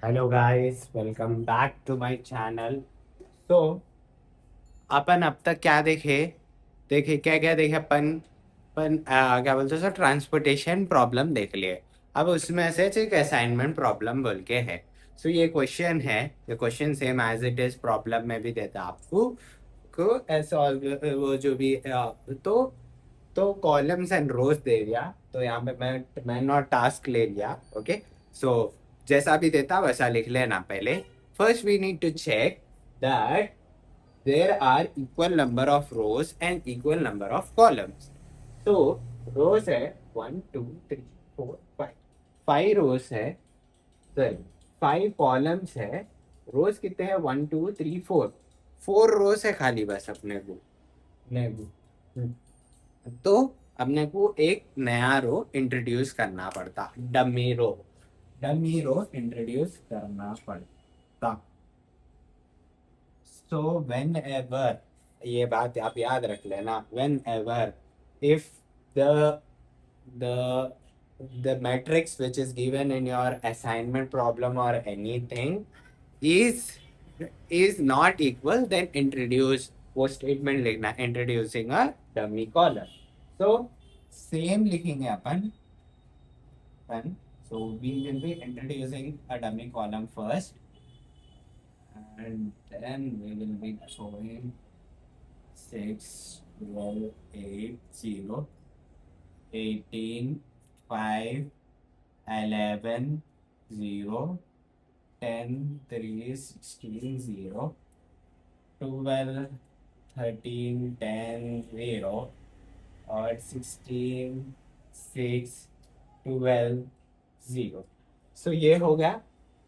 Hello guys, welcome back to my channel. तो अपन अब तक क्या देखे देखे क्या क्या देखे क्या बोलते हैं सर, ट्रांसपोर्टेशन प्रॉब्लम देख लिए। अब उसमें से एक असाइनमेंट प्रॉब्लम बोल के है। सो ये क्वेश्चन है, ये question same as it is problem में भी देता है आपको को ऐसा वो जो भी तो कॉलम्स एंड रोज दे दिया। तो यहाँ पे मैं नॉट टास्क ले लिया। ओके। सो जैसा भी देता वैसा लिख लेना पहले। First we need to check that there are equal number of rows and equal number of columns. तो रोज है 1 2 3 4 5। 5 रोज है, सॉरी 5 कॉलम्स है। रोज कितने हैं? 1 2 3 4। 4 रोज है खाली बस अपने को। नहीं, तो अपने को एक नया रो इंट्रोड्यूस करना पड़ता, डमी रो इंट्रोड्यूस करना पड़ता। सो वेन एवर, ये बात आप याद रख लेना, when ever if the the the matrix which is given in your assignment problem or anything is is not equal, then introduce वो स्टेटमेंट लिखना, introducing a dummy column. So same लिखेंगे अपन। So we will be introducing a dummy column first, and then we will be showing 6 12 8 0 18 5 11 0 10 3 16 0 12 13 10 0 और 16 6 12 0। सो ये हो गया।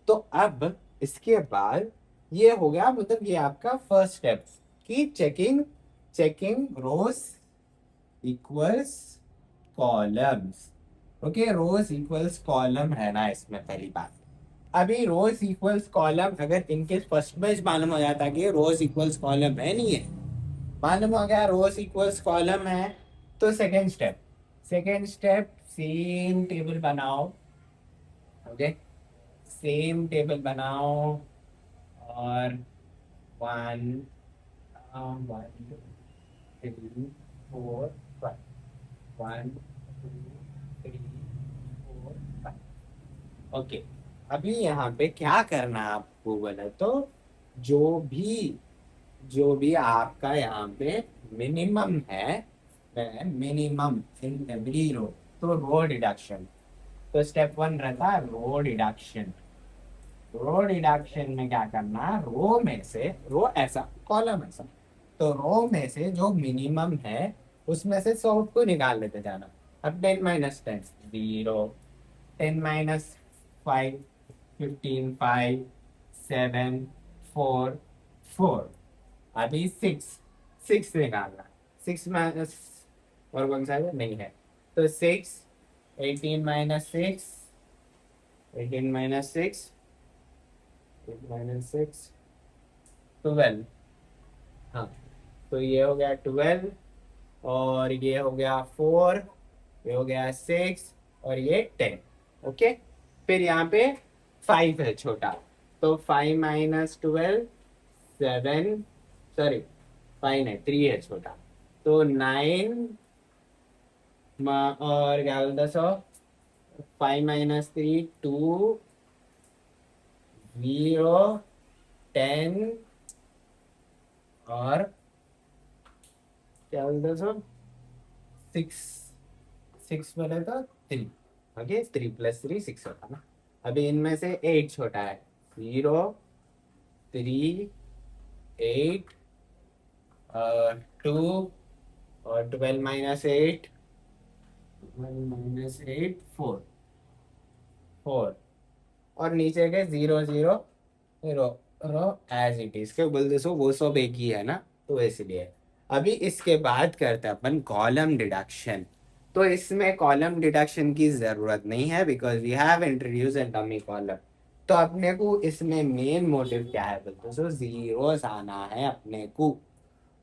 तो अब इसके बाद ये हो गया, मतलब ये आपका फर्स्ट स्टेप कि चेकिंग चेकिंग रोज इक्वल्स कॉलम्स। ओके, रोज इक्वल्स कॉलम है ना इसमें पहली बात। अभी रोज इक्वल्स कॉलम अगर इनके फर्स्ट में मालूम हो जाता कि रोज इक्वल्स कॉलम है, नहीं है, मालूम हो गया रोज इक्वल्स कॉलम है, तो सेकेंड स्टेप सेम टेबल बनाओ। ओके, सेम टेबल बनाओ और 1 1 2 3 4 5, 1 2 3 4 5। ओके, अभी यहाँ पे क्या करना है आपको बोले तो, जो भी जो भी आपका यहाँ पे मिनिमम है, मिनिमम इन एवरी रो, तो रो डिडक्शन। तो स्टेप 1 रहता है रो डिडक्शन। रो डिडक्शन में क्या करना, रो में से, रो ऐसा कॉलम ऐसा, तो रो में से जो मिनिमम है उसमें से 100 को निकाल लेते जाना। अब 10 - 10 0, 10 - 5 15 5 7 4 4। अभी 6 निकालना। 6 और कौन सा है? नहीं है। तो 6, 18 - 6, 18 - 6, 8 - 6 12। हाँ, तो ये हो गया 12, और ये हो गया 4, ये हो गया 6, और ये 10। ओके, फिर यहाँ पे 5 है छोटा, तो 5 - 12 7, सॉरी 5 है, 3 है छोटा, तो 9 और क्या बोलता सो, 5 - 3 2 0 10 और क्या बोलते सो 6, 6 बोले तो 3। ओके, 3 + 3 6 होता ना। अभी इनमें से 8 छोटा है, 0 3 8 2 और 12 - 8, 12 - 8 4 4, और नीचे के 0 0 रो रो एज इट इज के बोलते सो, वो सब एक ही है ना, तो इसलिए अभी इसके बाद करते हैं अपन कॉलम डिडक्शन। तो इसमें कॉलम डिडक्शन की जरूरत नहीं है because we have introduce a dummy column. तो अपने को इसमें मेन मोटिव क्या है बोलते सो, जीरोस आना है अपने को।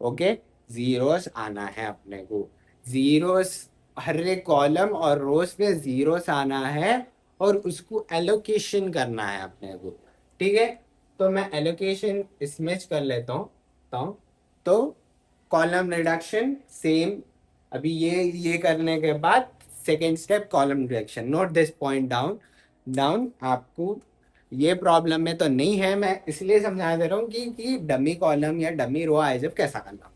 ओके, जीरोस आना है अपने को। जीरोस हर एक कॉलम और रोज पे जीरोस आना है, और उसको एलोकेशन करना है अपने को, ठीक है। तो मैं एलोकेशन इसमें कर लेता हूँ तो कॉलम रिडक्शन सेम। अभी ये करने के बाद second step column reduction. Note this point down down. आपको ये प्रॉब्लम में तो नहीं है, मैं इसलिए समझा दे रहा हूँ कि डमी कॉलम या डमी रो आए जब कैसा करना।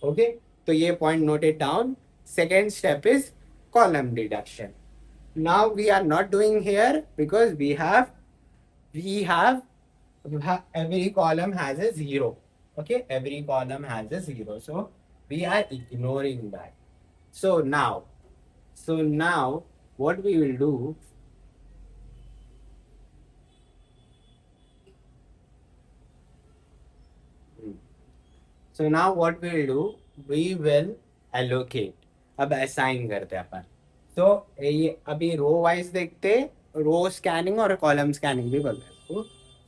ओके, तो ये point note it down. Second step is column reduction. Now we are not doing here because we have every column has a zero. Okay, every column has a zero, so we are ignoring that. So now what we will do, we will allocate. अब assign करते हैं अपन। तो ये अभी row wise देखते, रो scanning और column scanning भी बोलते हैं इसको।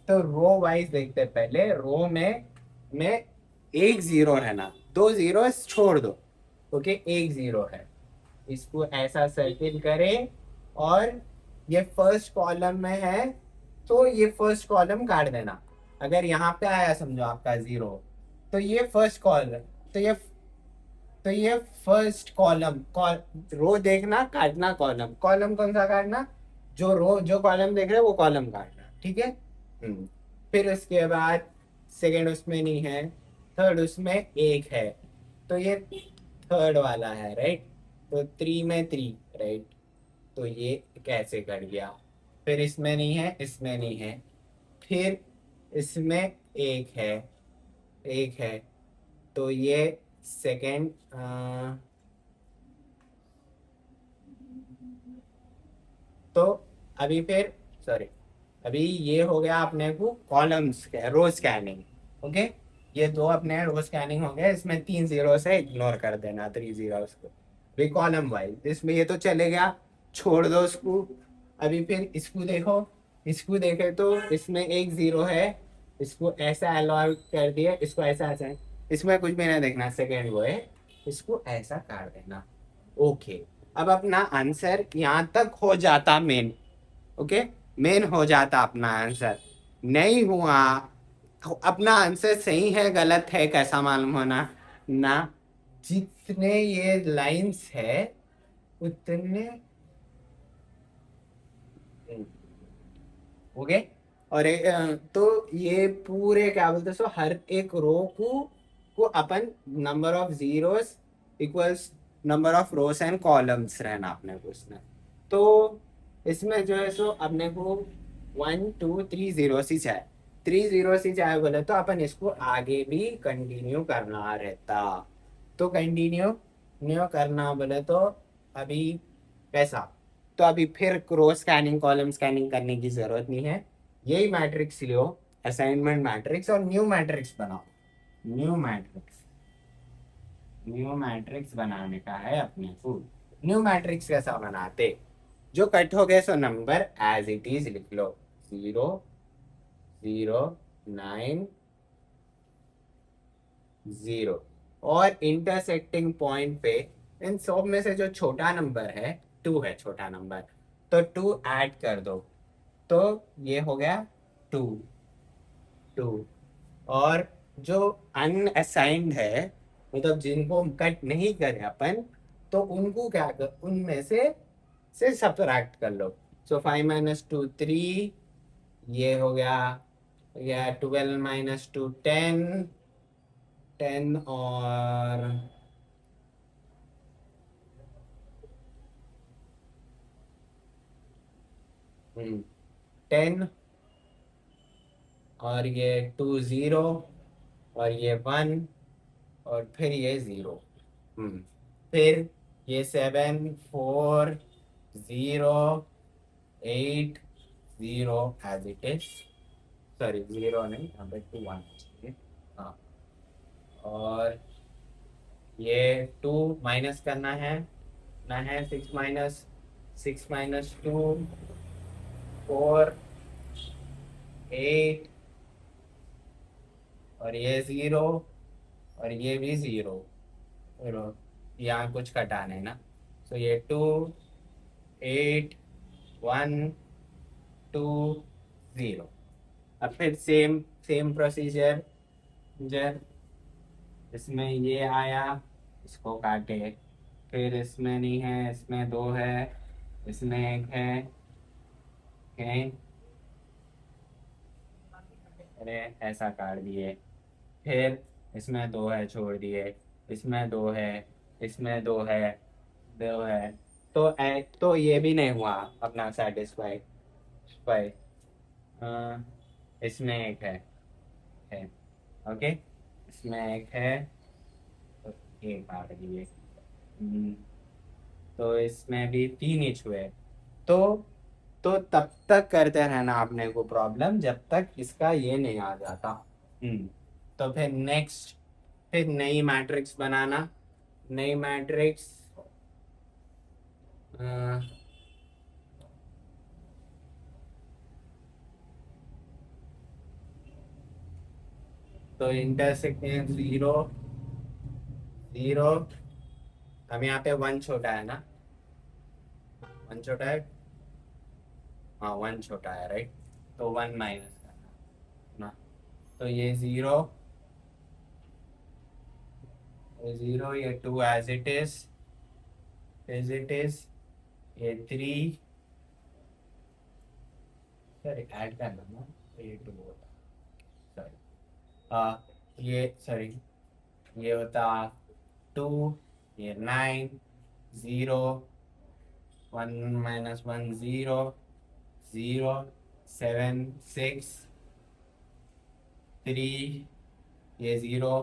तो रो वाइज देखते, पहले रो में एक जीरो रहना, दो जीरो छोड़ दो। ओके, एक जीरो है, इसको ऐसा सर्किल करें। और ये फर्स्ट कॉलम में है, तो ये फर्स्ट कॉलम काट देना। अगर यहाँ पे आया समझो आपका जीरो, तो ये फर्स्ट कॉलम, तो ये फर्स्ट कॉलम रो देखना, काटना कॉलम। कॉलम कौन सा काटना, जो कॉलम देख रहे हो वो कॉलम काटना, ठीक है। हम्म। फिर उसके बाद सेकंड उसमें नहीं है, थर्ड उसमें एक है, तो ये थर्ड वाला है, राइट। तो थ्री में थ्री, राइट। तो ये कैसे कर गया। फिर इसमें नहीं है, इसमें नहीं है, फिर इसमें एक है, एक है, तो ये सेकेंड। तो अभी फिर सॉरी, अभी ये हो गया अपने को कॉलम्स रो स्कैनिंग। ओके, ये दो अपने रो स्कैनिंग हो गया, इसमें तीन जीरो से इग्नोर कर देना, थ्री जीरो को भी कॉलम वाइज। इसमें ये तो चले गया, छोड़ दो उसको। अभी फिर इसको देखो, इसको देखे तो इसमें एक जीरो है, इसको ऐसा अलाउ कर दिया, इसको ऐसा ऐसा है। इसमें कुछ भी नहीं देखना, सेकेंड वो है, इसको ऐसा कर देना। ओके, अब अपना आंसर यहाँ तक हो जाता मेन। ओके, मेन हो जाता अपना आंसर। नहीं हुआ तो अपना आंसर सही है गलत है कैसा मालूम होना ना। जितने ये लाइंस है उतने, ओके। और तो ये पूरे क्या बोलते हैं, सो हर एक रो को अपन number of zeros equals number of rows and columns रहना अपने को उसमें। तो इसमें जो है सो अपने को वन टू थ्री जीरो सी चाहे, थ्री जीरो सी चाहे बोले तो अपन इसको आगे भी कंटिन्यू करना रहता। तो कंटिन्यू करना बोले तो अभी कैसा, तो अभी फिर रो स्कैनिंग कॉलम स्कैनिंग करने की जरूरत नहीं है। यही मैट्रिक्स लो, असाइनमेंट मैट्रिक्स, और न्यू मैट्रिक्स बनाओ। न्यू मैट्रिक्स, न्यू मैट्रिक्स बनाने का है अपने को। न्यू मैट्रिक्स कैसा बनाते, जो कट हो गए so number as it is लिख लो, जीरो जीरो नाइन जीरो। और इंटरसेक्टिंग पॉइंट पे इन सब में से जो छोटा नंबर है, टू है छोटा नंबर, तो टू ऐड कर दो, तो ये हो गया टू, टू। और जो अनअसाइंड है, मतलब जिनको कट नहीं करे अपन, तो उनको क्या कर, उनमें से सब्ट्रैक्ट कर लो। So five minus two three, ये हो गया, या twelve minus two ten, ten और टेन, और ये टू जीरो, और ये वन, और फिर ये जीरो। फिर ये seven four zero eight zero as it is, sorry zero नहीं, यहाँ पे टू वन चाहिए। हाँ, और ये टू माइनस करना है ना, है six minus two, four, eight, और ये जीरो, और ये भी जीरो। यहाँ कुछ घटाना है ना, तो ये टू, एट, 1 2 0। अब फिर सेम सेम प्रोसीजर, जब इसमें ये आया इसको काटे, फिर इसमें नहीं है, इसमें दो है, इसमें एक है, है? अरे ऐसा काट दिए, फिर इसमें दो है छोड़ दिए, इसमें दो है, इसमें दो है, दो है, तो ये भी नहीं हुआ अपना सेटिस्फाई फाई। इसमें एक है। ओके, इसमें एक है, तो एक काट दिए। हम्म, तो इसमें भी तीन ही छुए। तो तब तक करते रहना अपने को प्रॉब्लम जब तक इसका ये नहीं आ जाता। हम्म तो फिर नेक्स्ट, फिर नई मैट्रिक्स बनाना। नई मैट्रिक्स, तो इंटरसेक्ट 0 0। अब यहाँ पे वन छोटा है ना, वन छोटा है, हाँ वन छोटा है राइट, तो वन माइनस करना ना। तो ये 0, ये 0, ये 2 एज इट इज, ये 3, सॉरी ऐड करना ना, तो ये 2 होता, सॉरी, ये सॉरी, ये होता 2, ये 9, 0, 1 - 1 0, 0 7 6 3, ये 0,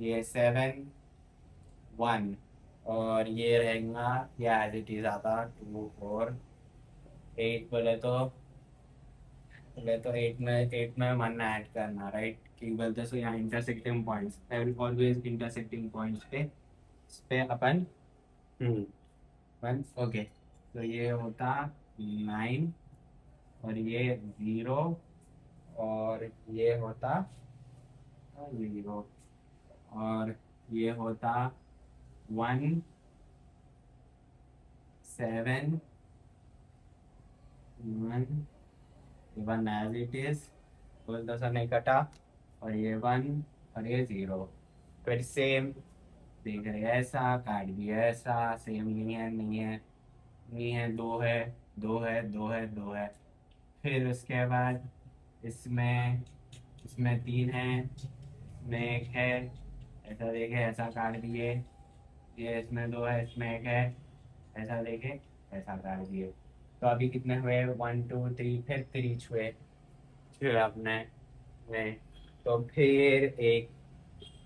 ये 7 1, और ये रहेगा, ये एज इट इज आता 2 4 8। बोले तो 8 में 1 ऐड करना राइट, कि बोलते सो यहाँ intersecting points, always intersecting points पे इस पे अपन वन। ओके, तो ये होता 9, और ये 0, और ये होता 0, और ये होता 1 7 1, 1 एज इट इज, बोलता सा नहीं कटा, और ये 1, और ये 0। फिर सेम देख रहे हैं, ऐसा काट दिया, ऐसा सेम नहीं है, नहीं है, नहीं है, दो है, दो है, दो है, दो है। फिर उसके बाद इसमें इसमें तीन है, इसमें एक है, ऐसा देखे ऐसा काट दिए। ये इसमें दो है, इसमें एक है, ऐसा देखे ऐसा काट दिए। तो अभी कितने हुए, 1 2 3, फिर 3 छुए, छुए अपने में। तो फिर एक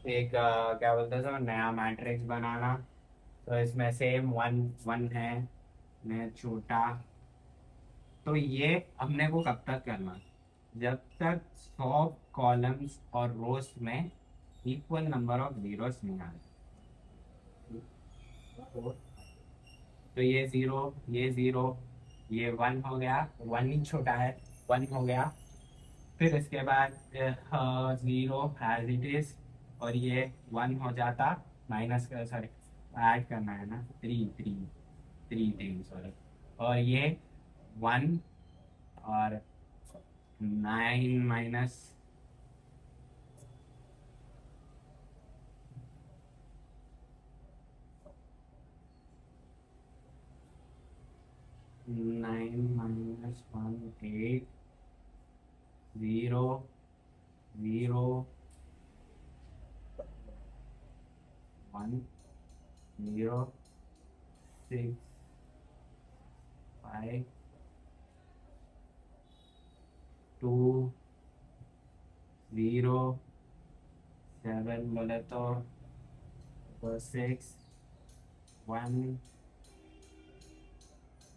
एक क्या बोलते हैं सो, नया मैट्रिक्स बनाना। तो इसमें सेम वन वन है, मैं छोटा। तो ये हमने को कब तक करना, जब तक 100 कॉलम्स और रोज में इक्वल नंबर ऑफ जीरोस नहीं आए। तो ये 0, ये 0, ये 1 हो गया, 1 ही छोटा है, 1 हो गया। फिर इसके बाद 0 एज इट इज, और ये 1 हो जाता, माइनस कर, सॉरी ऐड करना है ना, 3 सॉरी, और ये 1, और 9 माइनस 9 - 1 8, 0 0 1 0 6 5 2 0 7, बोले तो 6 1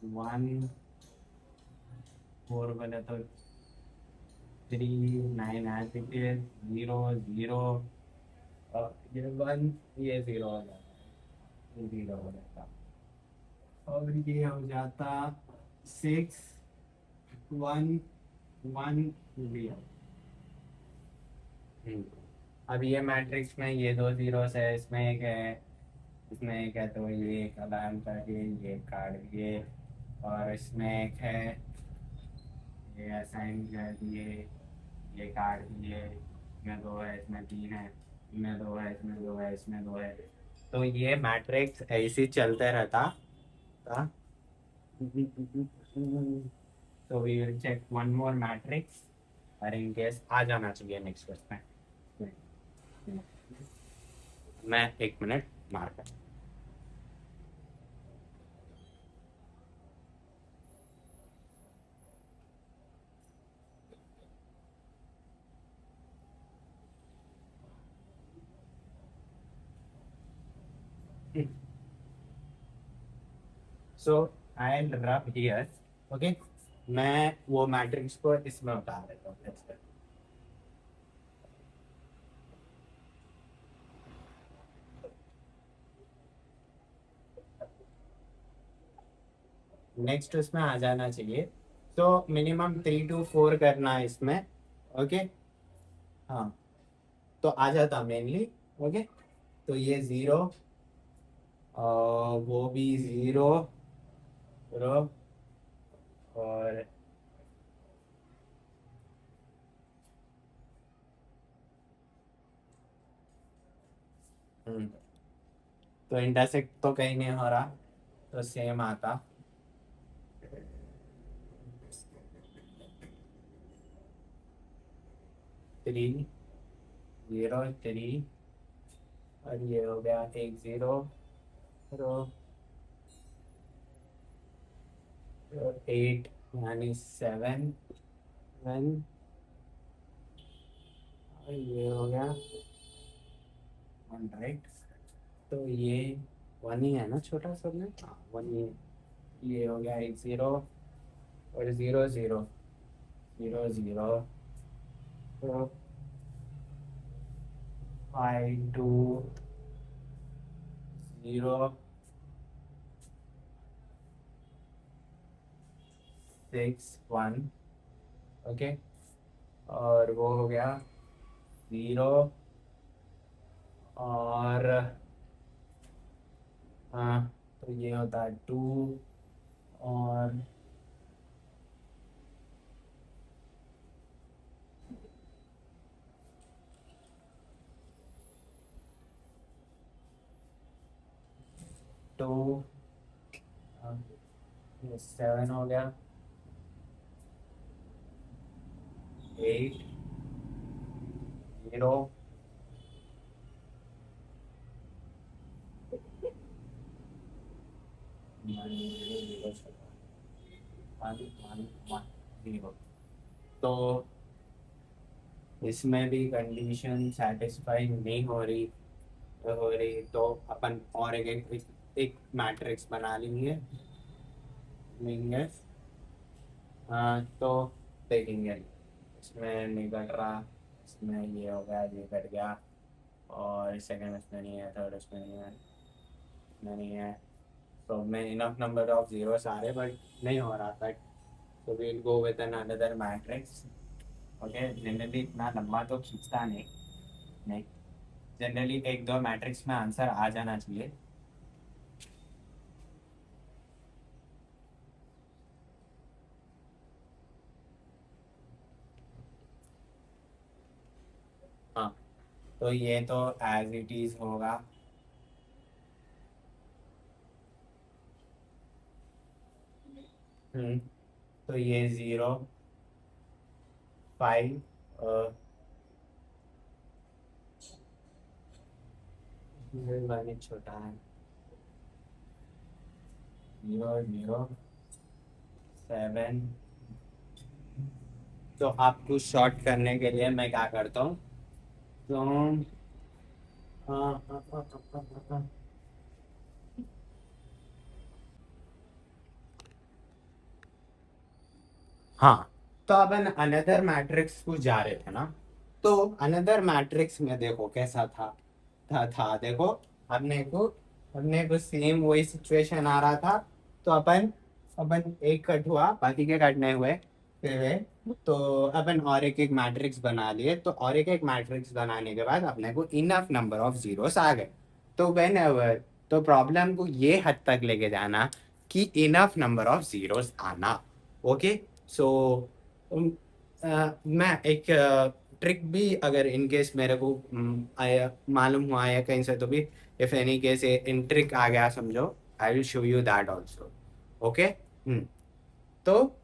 1 4, बोले तो 3 9 एज इट इज, 0 0, और ये 1, ये 0 हो जाता, ये 0 हो जाता, और ये हो जाता 6 1 1 0। अब ये मैट्रिक्स में ये दो जीरोस है, इसमें एक है, इसमें एक है, तो ये एक अलाइन करके ये काट दिए, और इसमें एक है, ये असाइन कर दिए, ये काट दिए, इसमें दो है, इसमें तीन है, इसमें दो है, इसमें दो है, इसमें दो है। तो ये मैट्रिक्स ऐसे ही चलते रहता था। तो we will check one more matrix, और इन केस आ जाना चाहिए नेक्स्ट क्वेश्चन। मैं 1 मिनट मार कर। सो आई एम रब हियर। ओके, मैं वो मैट्रिक्स को इसमें उतार देता हूँ। नेक्स्ट उसमें आ जाना चाहिए। तो मिनिमम 3 to 4 करना है इसमें। ओके, हाँ, तो आ जाता मेनली। ओके, तो ये 0, वो भी 0, और तो इंटरसेक्ट तो कहीं नहीं हो रहा, तो सेम आता। 3, 0, 3, और ये हो गया एक 0, रो, 8 यानी 7, 1, और ये हो गया 1, राइट। तो ये 1 ही है ना, छोटा सा में, हाँ 1 ही है। ये हो गया एक 0, और 0, 0, 0, 0, तो 5, 2, 0, 6, 1। ओके, और वो हो गया 0, और हाँ, तो ये होता है 2, और 2, 7 हो गया, 8, 0, जीरो। तो इसमें भी कंडीशन सेटिस्फाई नहीं हो रही तो अपन और एक मैट्रिक्स बना लेंगे। हाँ, तो देखेंगे इसमें नहीं कट रहा, इसमें ये हो गया, ये कट गया, और सेकंड इसमें नहीं है, थर्ड इसमें नहीं है, इसमें नहीं है। तो मैं इनफ नंबर ऑफ जीरोस आ रहे, बट नहीं हो रहा था। तो we'll go with an another matrix. Okay, generally इतना लंबा तो खींचता नहीं, जनरली एक दो मैट्रिक्स में आंसर आ जाना चाहिए। हाँ, तो ये तो एज इट इज होगा। तो ये 0, 5, वाले छोटा है, 0, 0, 7। तो आपको शॉर्ट करने के लिए मैं क्या करता हूँ, तो हाँ, हाँ, हाँ, हाँ, हाँ, हाँ, हाँ। हाँ, तो अपन अनदर मैट्रिक्स को जा रहे थे ना। तो अनदर मैट्रिक्स में देखो कैसा था देखो। अपने को अपने को सेम वही सिचुएशन आ रहा था। तो अपन अपन एक कट हुआ, बाकी के कटने हुए। तो अपन और एक मैट्रिक्स बना लिए। तो और एक मैट्रिक्स बनाने के बाद अपने को इनफ नंबर ऑफ जीरोस आ गए। तो वेन एवर, तो प्रॉब्लम को ये हद तक लेके जाना कि इनफ नंबर ऑफ जीरोस आना। ओके, सो मैं एक ट्रिक भी, अगर इन केस मेरे को आया मालूम हुआ है कहीं से, तो भी if any case in trick आ गया समझो, I will show you that also. Okay, तो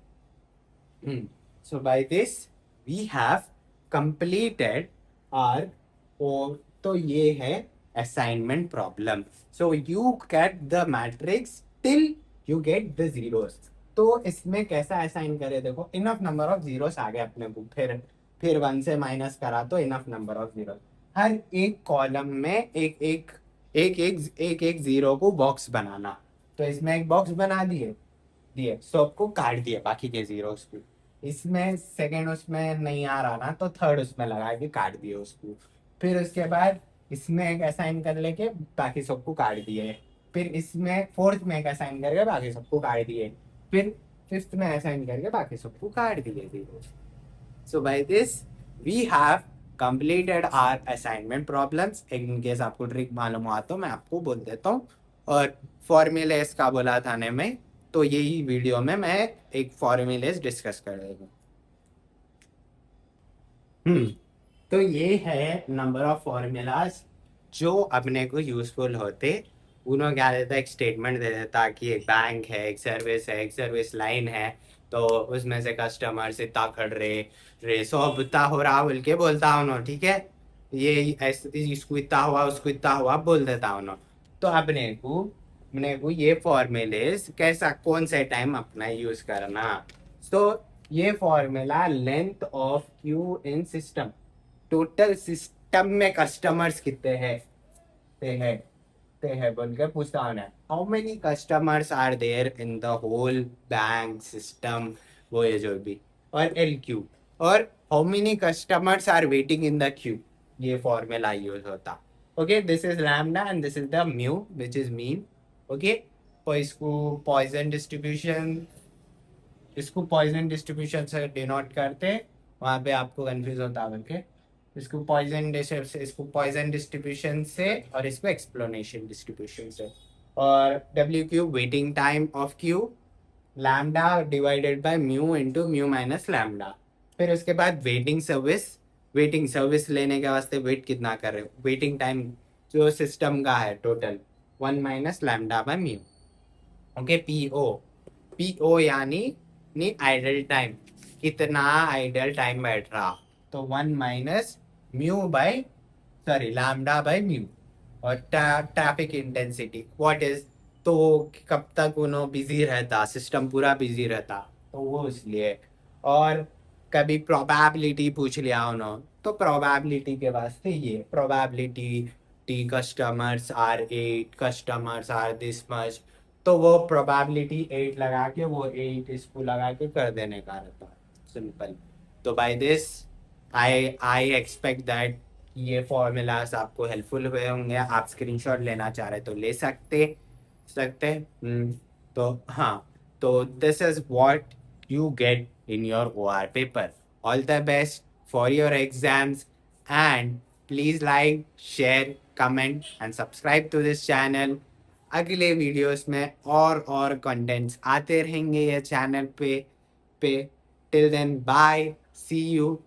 so by this we have completed our, और तो ये है assignment problem. So you get the matrix till you get the zeros. तो इसमें कैसा असाइन करे, देखो इनफ नंबर ऑफ जीरोस आ गए अपने को, फिर वन से माइनस करा तो इनफ नंबर ऑफ जीरो, हर एक कॉलम में एक जीरो को बॉक्स बनाना। तो इसमें एक बॉक्स बना दिए दिए सबको काट दिए बाकी के जीरोस को। इसमें सेकंड उसमें नहीं आ रहा ना, तो थर्ड उसमें लगा के काट दिए उसको। फिर उसके बाद इसमें एक असाइन कर लेके बाकी सबको काट दिए। फिर इसमें फोर्थ में एक असाइन करके बाकी सबको काट दिए। फिर फिफ्थ में असाइन करके बाकी सबको काट दिए zero. So by this we have completed our assignment problems. In case आपको ट्रिक मालूम हुआ तो मैं आपको बोल देता हूँ। और फॉर्मूलेस का बोला था ने में, तो यही वीडियो में मैं एक फॉर्मूलेस डिस्कस कर रहा हूँ। तो ये है नंबर ऑफ फॉर्मूलाज जो अपने को यूजफुल होते। उन्होंने क्या देता, एक स्टेटमेंट दे देता कि एक बैंक है, एक सर्विस है, एक सर्विस लाइन है, तो उसमें से कस्टमर इतना खड़ रे सो इतना हो रहा बोल के बोलता उन्होंने, ठीक है, ये इसको इतना हुआ उसको इतना हुआ बोल देता उन्होंने। तो अपने को ये फॉर्मूलेस कैसा कौन से टाइम अपना यूज करना। तो ये formula length of queue in system, total system में कस्टमर्स कितने हैं ते है बोल के पूछता हूँ ना, how many customers are there in the whole bank system, वो ये जो भी, और एल क्यू, और how many customers are waiting in the queue, ये फॉर्मूला यूज होता। Okay, this is lambda and this is the mu which is mean. Okay, तो इसको पॉइजन डिस्ट्रीब्यूशन से डिनोट करते, वहां पे आपको कंफ्यूज होता है बल्कि इसको पॉइजन डिस्ट्रीब्यूशन से और इसको एक्सप्लोनेशन डिस्ट्रीब्यूशन से। और W Q waiting time of Q, lambda divided by mu into mu minus lambda. फिर उसके बाद वेटिंग सर्विस लेने के वास्ते वेट कितना कर रहे हो, वेटिंग टाइम जो सिस्टम का है total, one minus lambda by mu. Okay, PO यानी नी आइडल टाइम, कितना आइडल टाइम बैठ रहा, तो one minus mu by sorry lambda by mu. और ट्रैफिक इंटेंसिटी व्हाट इज, तो कब तक उन्होंने बिजी रहता, सिस्टम पूरा बिजी रहता, तो वो इसलिए। और कभी प्रोबेबिलिटी पूछ लिया उन्होंने, तो प्रोबेबिलिटी के वास्ते ये probability T customers are 8, customers are this much, तो वो प्रोबेबिलिटी 8 लगा के वो 8 इसको लगा के कर देने का रहता है, सिंपल। तो by this I expect that ये फॉर्मूलाज आपको हेल्पफुल हुए होंगे। आप स्क्रीनशॉट लेना चाह रहे तो ले सकते। तो हाँ, तो this is what you get in your OR paper. All the best for your exams, and please like, share, comment and subscribe to this channel. अगले वीडियोस में और कंटेंट्स आते रहेंगे ये चैनल पे। Till then bye, see you.